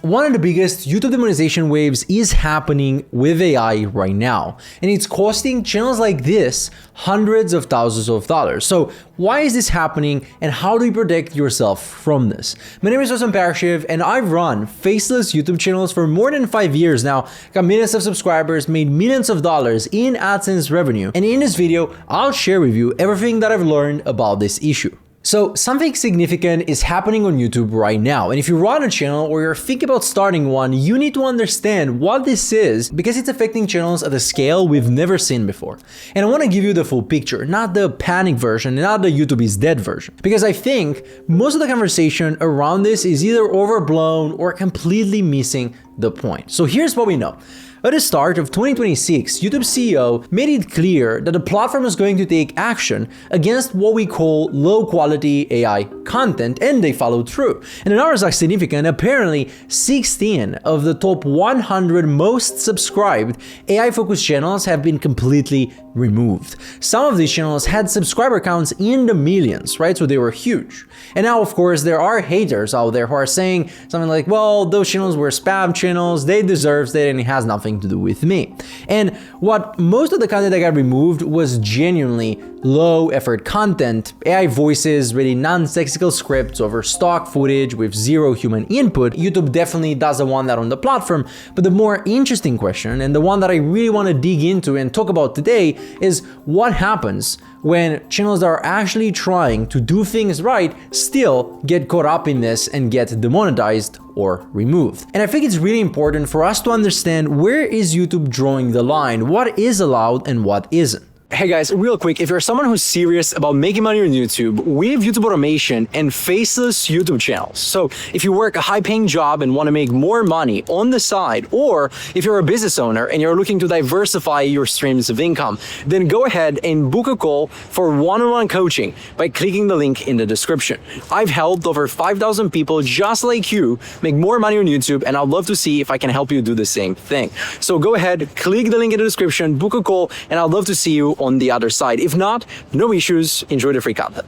One of the biggest YouTube demonetization waves is happening with AI right now, and it's costing channels like this hundreds of thousands of dollars. So why is this happening, and how do you protect yourself from this? My name is Razvan Paraschiv, and I've run Faceless YouTube channels for more than 5 years now, got millions of subscribers, made millions of dollars in AdSense revenue, and in this video, I'll share with you everything that I've learned about this issue. So something significant is happening on YouTube right now, and if you run a channel or you're thinking about starting one, you need to understand what this is because it's affecting channels at a scale we've never seen before. And I want to give you the full picture, not the panic version, not the YouTube is dead version, because I think most of the conversation around this is either overblown or completely missing the point. So here's what we know. At the start of 2026, YouTube CEO made it clear that the platform is going to take action against what we call low-quality AI content, and they followed through. And the numbers are significant. Apparently, 16 of the top 100 most subscribed AI-focused channels have been completely removed. Some of these channels had subscriber counts in the millions, right? So they were huge. And now, of course, there are haters out there who are saying something like, well, those channels were spam channels, they deserve it, and it has nothing to do with me. And what most of the content that got removed was genuinely low effort content, AI voices, really nonsensical scripts over stock footage with zero human input. YouTube definitely doesn't want that on the platform, but the more interesting question, and the one that I really want to dig into and talk about today, is what happens when channels that are actually trying to do things right still get caught up in this and get demonetized or removed. And I think it's really important for us to understand, where is YouTube drawing the line? What is allowed and what isn't? Hey guys, real quick, if you're someone who's serious about making money on YouTube, we have YouTube automation and faceless YouTube channels. So if you work a high-paying job and want to make more money on the side, or if you're a business owner and you're looking to diversify your streams of income, then go ahead and book a call for one-on-one coaching by clicking the link in the description. I've helped over 5,000 people just like you make more money on YouTube, and I'd love to see if I can help you do the same thing. So go ahead, click the link in the description, book a call, and I'd love to see you on the other side. If not, no issues, enjoy the free content.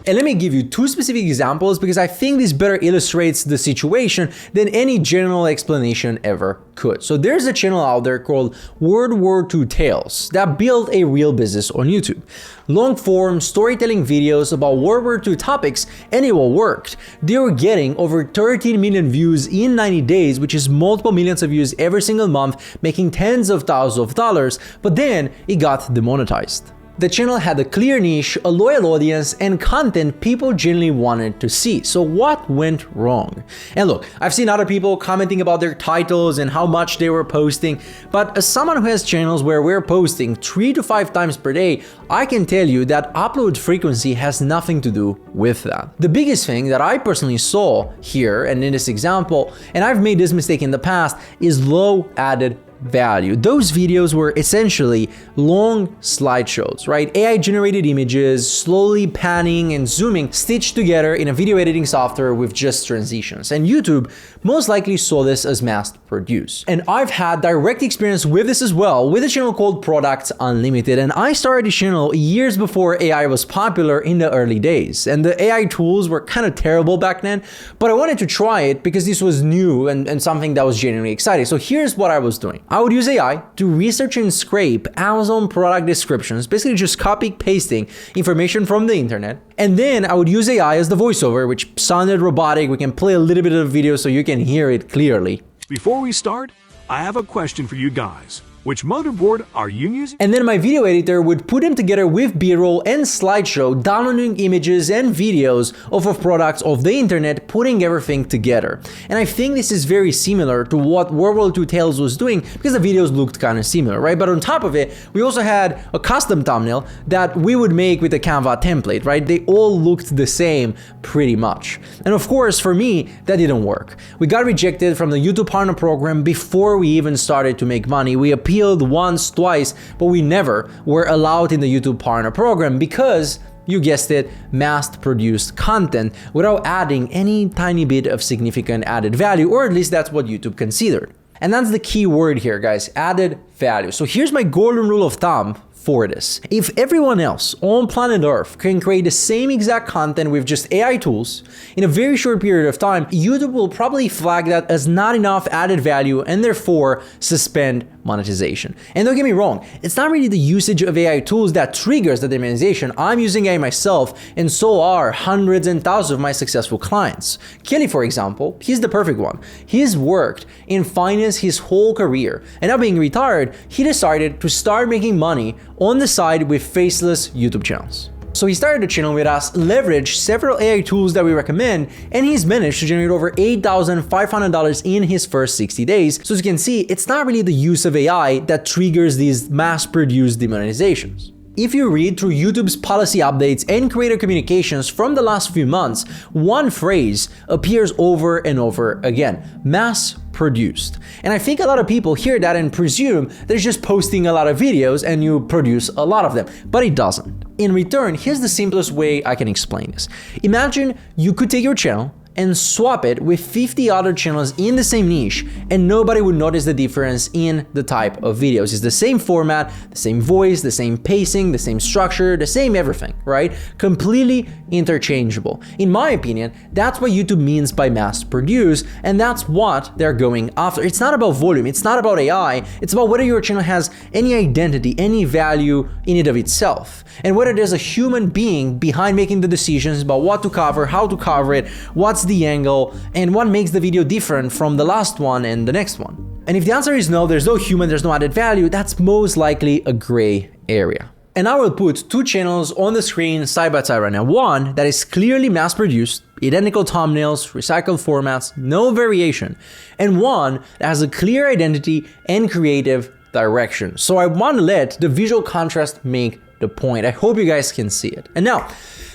And let me give you two specific examples because I think this better illustrates the situation than any general explanation ever could. So there's a channel out there called World War II Tales that built a real business on YouTube. Long form storytelling videos about World War II topics, and it all worked. They were getting over 13 million views in 90 days, which is multiple millions of views every single month, making tens of thousands of dollars, but then it got demonetized. The channel had a clear niche, a loyal audience, and content people genuinely wanted to see. So what went wrong? And look, I've seen other people commenting about their titles and how much they were posting, but as someone who has channels where we're posting 3 to 5 times per day, I can tell you that upload frequency has nothing to do with that. The biggest thing that I personally saw here and in this example, and I've made this mistake in the past, is low added value. Those videos were essentially long slideshows, right? AI generated images, slowly panning and zooming, stitched together in a video editing software with just transitions. And YouTube most likely saw this as mass produced. And I've had direct experience with this as well with a channel called Products Unlimited. And I started the channel years before AI was popular in the early days. And the AI tools were kind of terrible back then, but I wanted to try it because this was new and something that was genuinely exciting. So here's what I was doing. I would use AI to research and scrape Amazon product descriptions, basically just copy pasting information from the internet. And then I would use AI as the voiceover, which sounded robotic. We can play a little bit of the video so you can hear it clearly. Before we start, I have a question for you guys. Which motherboard are you using? And then my video editor would put them together with B-roll and slideshow, downloading images and videos of products of the internet, putting everything together. And I think this is very similar to what World War II Tales was doing because the videos looked kind of similar, right? But on top of it, we also had a custom thumbnail that we would make with the Canva template, right? They all looked the same pretty much. And of course, for me, that didn't work. We got rejected from the YouTube Partner Program before we even started to make money. We appealed once, twice, but we never were allowed in the YouTube Partner Program because, you guessed it, mass-produced content without adding any tiny bit of significant added value, or at least that's what YouTube considered. And that's the key word here, guys, added value. So here's my golden rule of thumb for this. If everyone else on planet Earth can create the same exact content with just AI tools in a very short period of time, YouTube will probably flag that as not enough added value and therefore suspend monetization. And don't get me wrong, it's not really the usage of AI tools that triggers the demonetization. I'm using AI myself, and so are hundreds and thousands of my successful clients. Kelly, for example, he's the perfect one. He's worked in finance his whole career, and now being retired, he decided to start making money on the side with faceless YouTube channels. So he started the channel with us, leveraged several AI tools that we recommend, and he's managed to generate over $8,500 in his first 60 days. So as you can see, it's not really the use of AI that triggers these mass-produced demonetizations. If you read through YouTube's policy updates and creator communications from the last few months, one phrase appears over and over again: mass produced. And I think a lot of people hear that and presume that it's just posting a lot of videos and you produce a lot of them, but it doesn't. In return, here's the simplest way I can explain this. Imagine you could take your channel and swap it with 50 other channels in the same niche, and nobody would notice the difference in the type of videos. It's the same format, the same voice, the same pacing, the same structure, the same everything, right? Completely interchangeable. In my opinion, that's what YouTube means by mass produce, and that's what they're going after. It's not about volume, it's not about AI, it's about whether your channel has any identity, any value in it of itself, and whether there's a human being behind making the decisions about what to cover, how to cover it, what's the angle, and what makes the video different from the last one and the next one. And if the answer is no, there's no human, there's no added value, that's most likely a gray area. And I will put two channels on the screen side by side right now. One that is clearly mass produced, identical thumbnails, recycled formats, no variation, and one that has a clear identity and creative direction. So I want to let the visual contrast make the point. I hope you guys can see it. And now,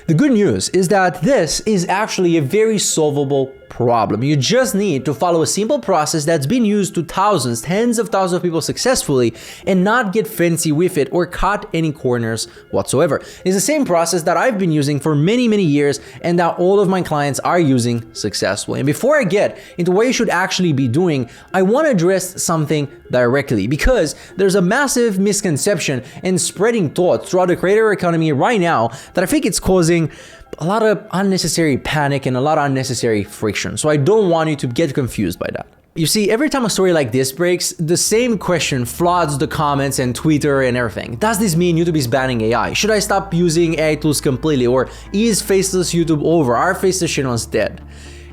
the good news is that this is actually a very solvable problem. You just need to follow a simple process that's been used to thousands, tens of thousands of people successfully, and not get fancy with it or cut any corners whatsoever. It's the same process that I've been using for many, many years and that all of my clients are using successfully. And before I get into what you should actually be doing, I want to address something directly, because there's a massive misconception and spreading thought throughout the creator economy right now that I think it's causing a lot of unnecessary panic and a lot of unnecessary friction. So I don't want you to get confused by that. You see, every time a story like this breaks, the same question floods the comments and Twitter and everything. Does this mean YouTube is banning AI? Should I stop using AI tools completely? Or is faceless YouTube over? Are faceless channels dead?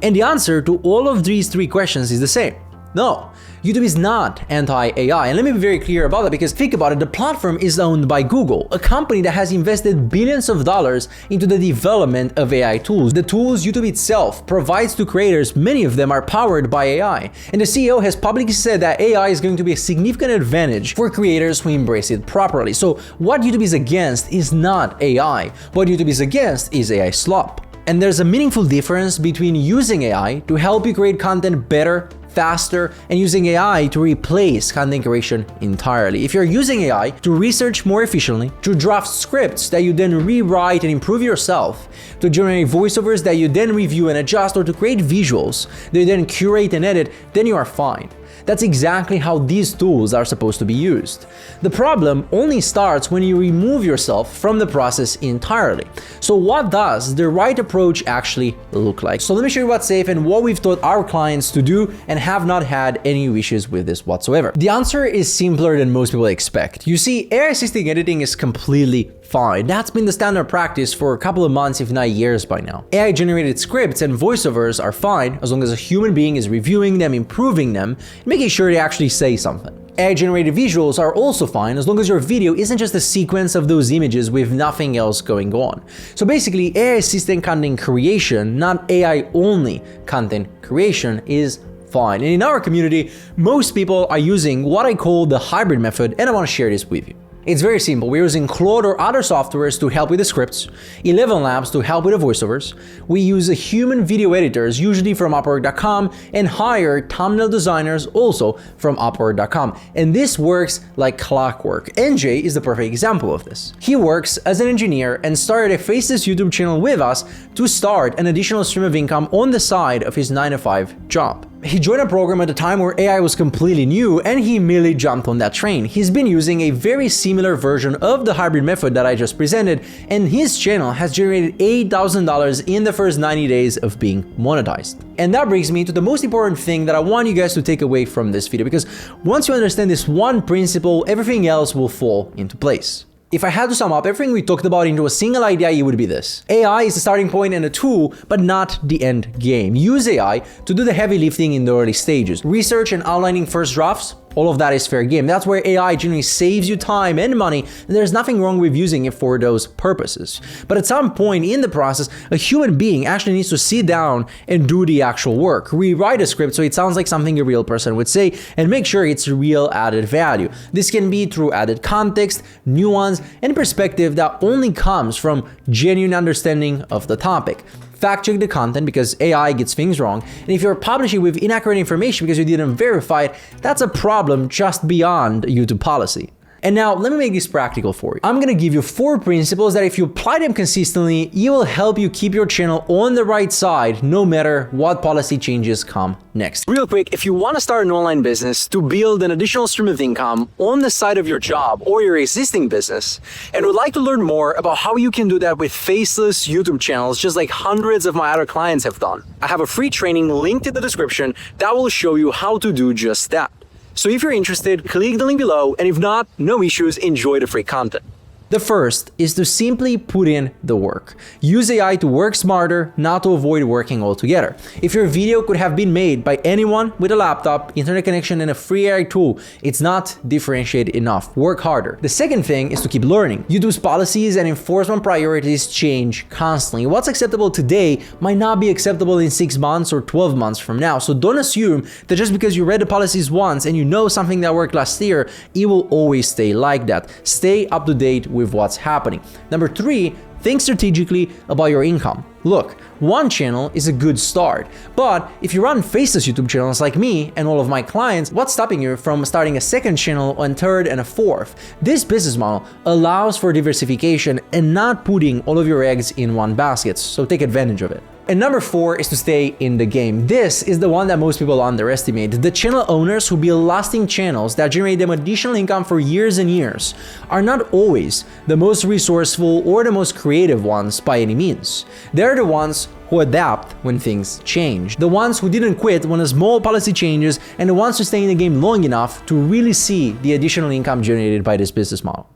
And the answer to all of these three questions is the same. No, YouTube is not anti-AI, and let me be very clear about that, because think about it, the platform is owned by Google, a company that has invested billions of dollars into the development of AI tools. The tools YouTube itself provides to creators, many of them are powered by AI, and the CEO has publicly said that AI is going to be a significant advantage for creators who embrace it properly. So what YouTube is against is not AI, what YouTube is against is AI slop. And there's a meaningful difference between using AI to help you create content better, faster, and using AI to replace content creation entirely. If you're using AI to research more efficiently, to draft scripts that you then rewrite and improve yourself, to generate voiceovers that you then review and adjust, or to create visuals that you then curate and edit, then you are fine. That's exactly how these tools are supposed to be used. The problem only starts when you remove yourself from the process entirely. So what does the right approach actually look like? So let me show you what's safe and what we've taught our clients to do and have not had any issues with this whatsoever. The answer is simpler than most people expect. You see, AI-assisted editing is completely fine. That's been the standard practice for a couple of months, if not years by now. AI-generated scripts and voiceovers are fine as long as a human being is reviewing them, improving them, and making sure they actually say something. AI-generated visuals are also fine as long as your video isn't just a sequence of those images with nothing else going on. So basically, AI-assisted content creation, not AI-only content creation, is fine. And in our community, most people are using what I call the hybrid method, and I want to share this with you. It's very simple. We're using Claude or other softwares to help with the scripts, 11 Labs to help with the voiceovers. We use a human video editors, usually from Upwork.com, and hire thumbnail designers also from Upwork.com. And this works like clockwork. NJ is the perfect example of this. He works as an engineer and started a Faceless YouTube channel with us to start an additional stream of income on the side of his 9-to-5 job. He joined a program at a time where AI was completely new and he immediately jumped on that train. He's been using a very similar version of the hybrid method that I just presented, and his channel has generated $8,000 in the first 90 days of being monetized. And that brings me to the most important thing that I want you guys to take away from this video, because once you understand this one principle, everything else will fall into place. If I had to sum up everything we talked about into a single idea, it would be this. AI is a starting point and a tool, but not the end game. Use AI to do the heavy lifting in the early stages. Research and outlining first drafts, all of that is fair game. That's where AI generally saves you time and money, and there's nothing wrong with using it for those purposes. But at some point in the process, a human being actually needs to sit down and do the actual work. Rewrite a script so it sounds like something a real person would say, and make sure it's real added value. This can be through added context, nuance, and perspective that only comes from genuine understanding of the topic. Fact check the content because AI gets things wrong, and if you're publishing with inaccurate information because you didn't verify it, that's a problem just beyond YouTube policy. And now let me make this practical for you. I'm gonna give you 4 principles that if you apply them consistently, it will help you keep your channel on the right side no matter what policy changes come next. Real quick, if you wanna start an online business to build an additional stream of income on the side of your job or your existing business, and would like to learn more about how you can do that with faceless YouTube channels, just like hundreds of my other clients have done, I have a free training linked in the description that will show you how to do just that. So if you're interested, click the link below, and if not, no issues, enjoy the free content. The first is to simply put in the work. Use AI to work smarter, not to avoid working altogether. If your video could have been made by anyone with a laptop, internet connection, and a free AI tool, it's not differentiated enough. Work harder. The second thing is to keep learning. YouTube's policies and enforcement priorities change constantly. What's acceptable today might not be acceptable in 6 months or 12 months from now. So don't assume that just because you read the policies once and you know something that worked last year, it will always stay like that. Stay up to date with what's happening. Number 3, think strategically about your income. Look, one channel is a good start, but if you run faceless YouTube channels like me and all of my clients, what's stopping you from starting a second channel and third and a fourth? This business model allows for diversification and not putting all of your eggs in one basket, so take advantage of it. And number 4 is to stay in the game. This is the one that most people underestimate. The channel owners who build lasting channels that generate them additional income for years and years are not always the most resourceful or the most creative ones by any means. They're the ones who adapt when things change. The ones who didn't quit when a small policy changes, and the ones who stay in the game long enough to really see the additional income generated by this business model.